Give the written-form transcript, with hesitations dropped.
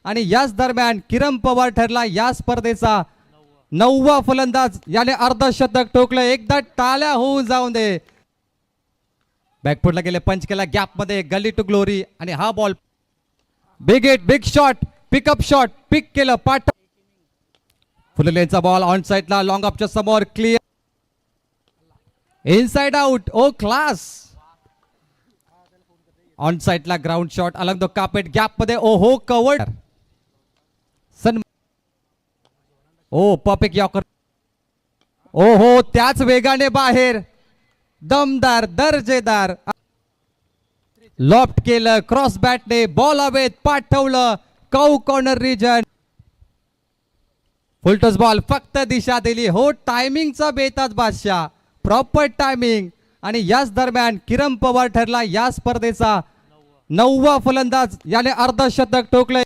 आणि याच दरम्यान किरण पवार ठरला या स्पर्धेचा 9वा फलंदाज. याने अर्धशतक ठोकलं. एकदा टाळ्या होऊन जाऊन दे. बॅकफुटला गेले, पंच केला गॅप मध्ये, गली टू ग्लोरी. आणि हा ball big hit, big shot, pickup shot, pick केलं पाठ. फुललेचा बॉल ऑन साइडला, लॉंग ऑफच्या समोर, clear inside out. Oh class. On साइडला ground shot along the carpet, gap मध्ये. ओ हो कवर्ड. सन ओ पॉपिक यॉकर. ओ हो त्याच वेगाने बाहेर. दमदार, दर्जेदार. लॉफ्ट केलं, क्रॉस बॅटने बॉल हवेत पाठवलं. कौ कॉर्नर रिजन. फुलटॉस बॉल, फक्त दिशा दिली. हो टायमिंगचा बेताज बादशाह, प्रॉपर टायमिंग. आणि याच दरम्यान किरण पवार ठरला या स्पर्धेचा 9वा फलंदाज. याने अर्धशतक ठोकलं.